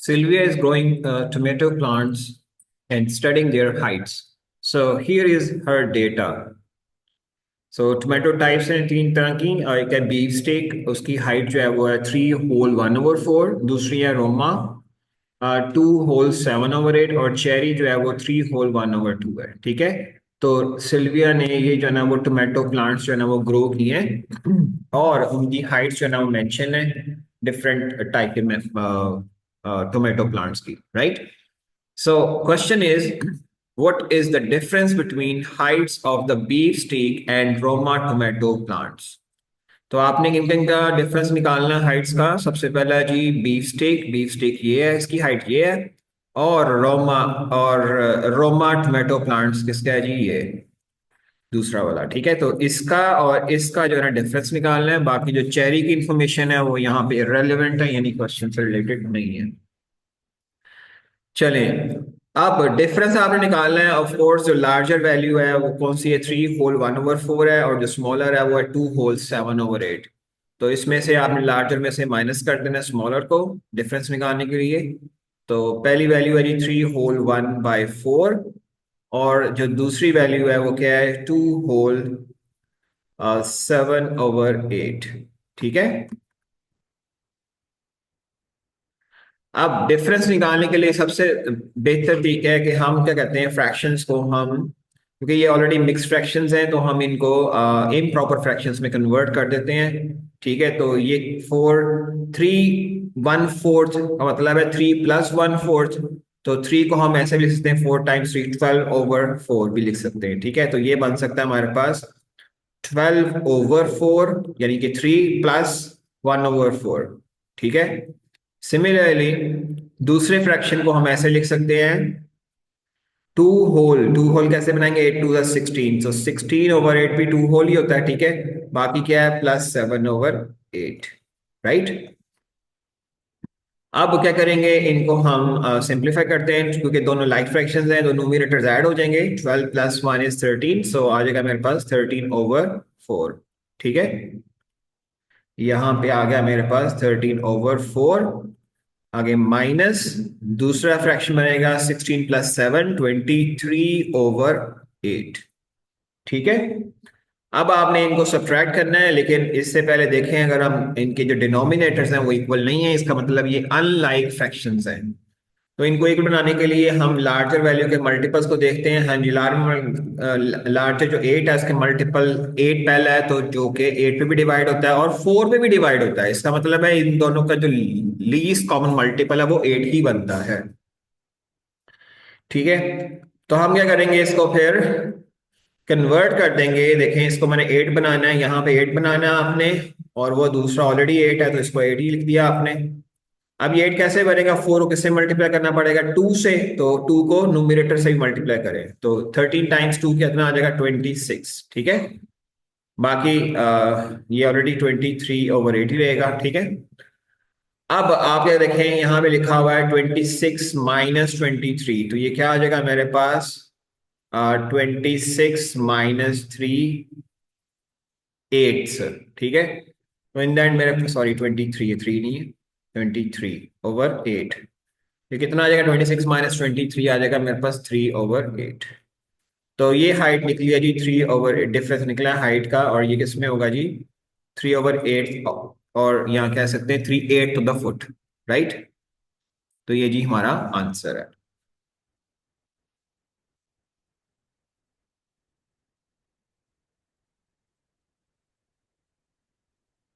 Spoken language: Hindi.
Sylvia is growing tomato plants and studying their heights. So here is her data. So tomato types हैं तीन तरह की, और एक है बीफ स्टेक, उसकी हाइट जो है वो है 3 होल 1/4, दूसरी है रोमा 2 होल 7/8, और चेरी जो है वो 3 होल 1/2 है। ठीक है, तो सिल्विया ने ये जो है ना वो टोमेटो प्लांट्स जो है ना वो ग्रो किए हैं, और उनकी हाइट्स जो है ना वो मेंशन है डिफरेंट टाइप के टोमेटो प्लांट्स की, right. So question is, what is the difference between heights of the beef steak and Roma tomato plants? तो आपने किन किन का डिफरेंस निकालना है हाइट्स का। सबसे पहला है जी बीफ स्टेक ये है, इसकी हाइट ये है, और रोमा टोमेटो प्लांट्स किसका है जी, ये दूसरा वाला। ठीक है, तो इसका और इसका जो है ना डिफरेंस निकालना है। बाकी जो चेरी की इंफॉर्मेशन है वो यहाँ पे इररेलेवेंट है, यानी क्वेश्चन से रिलेटेड नहीं है। चलें, अब डिफरेंस आपने निकालना है। ऑफ कोर्स जो लार्जर वैल्यू है वो कौन सी है, 3 होल 1/4 है, और जो स्मॉलर है वो है 2 होल 7/8। तो इसमें से आपने लार्जर में से माइनस कर देना स्मॉलर को डिफरेंस निकालने के लिए। तो पहली वैल्यू है जी 3 होल 1/4, और जो दूसरी वैल्यू है वो क्या है, 2 होल 7/8। ठीक है, अब डिफरेंस निकालने के लिए सबसे बेहतर तरीका है कि हम क्या कहते हैं, फ्रैक्शंस को हम, क्योंकि ये ऑलरेडी मिक्स फ्रैक्शंस हैं, तो हम इनको इम्प्रॉपर फ्रैक्शंस में कन्वर्ट कर देते हैं। ठीक है, तो ये 3 1/4 का मतलब है 3 + 1/4। तो 3 को हम ऐसे भी लिख सकते हैं, 4 × 3 12/4 भी लिख सकते हैं। ठीक है, तो ये बन सकता है हमारे पास 12/4, यानी कि 3 + 1/4। ठीक है, सिमिलरली दूसरे फ्रैक्शन को हम ऐसे लिख सकते हैं, 2 होल कैसे बनाएंगे, 8 × 2 = 16, तो 16/8 भी 2 होल ही होता है। ठीक है, बाकी क्या है, +7/8, राइट। अब क्या करेंगे, इनको हम सिंप्लीफाई करते हैं, क्योंकि दोनों लाइक फ्रैक्शंस हैं, तो न्यूमरेटर्स ऐड हो जाएंगे। 12 + 1 = 13, सो आ जाएगा मेरे पास 13/4। ठीक है, यहां पे आ गया मेरे पास 13/4। आगे माइनस दूसरा फ्रैक्शन बनेगा 16 + 7 23/8। ठीक है, अब आपने इनको सब्ट्रैक्ट करना है, लेकिन इससे पहले देखें, अगर हम इनके जो डिनोमिनेटर्स हैं वो इक्वल नहीं है, इसका मतलब ये अनलाइक फ्रैक्शंस हैं। तो इनको इक्वल बनाने के लिए हम लार्जर वैल्यू के मल्टीपल्स को देखते हैं। हाँ जी, लार्जर जो 8 है उसके मल्टीपल 8 पहला है, तो जो कि 8 पे भी डिवाइड होता है और 4 पे भी डिवाइड होता है। इसका मतलब है इन दोनों का जो लीस्ट कॉमन मल्टीपल है वो 8 ही बनता है। ठीक है, तो हम क्या करेंगे, इसको फिर कन्वर्ट कर देंगे। देखें, इसको मैंने 8 बनाना है, यहाँ पे 8 बनाना है आपने, और वो दूसरा ऑलरेडी 8 है, तो इसको 8 ही लिख दिया आपने। अब ये 8 कैसे बनेगा, 4 को किससे मल्टीप्लाई करना पड़ेगा, 2 से, तो 2 को न्यूमरेटर से भी मल्टीप्लाई करें, तो 13 × 2 कितना आ जाएगा, 26। ठीक है, बाकी ये ऑलरेडी 23/8 ही रहेगा। ठीक है, अब आप क्या देखें, यहाँ पे लिखा हुआ है 26 - 23, तो ये क्या आ जाएगा मेरे पास, 26 - 3/8। ठीक है, तो इन दैट मेरे, सॉरी 23 है, 3 नहीं है, 23/8। ये कितना आ जाएगा, 26 - 23 आ जाएगा मेरे पास 3/8। तो ये हाइट निकली है जी 3/8, डिफरेंस निकला है हाइट का, और ये किस में होगा जी, 3/8, और यहाँ कह सकते हैं 3/8 to the foot, राइट। तो ये जी हमारा आंसर है।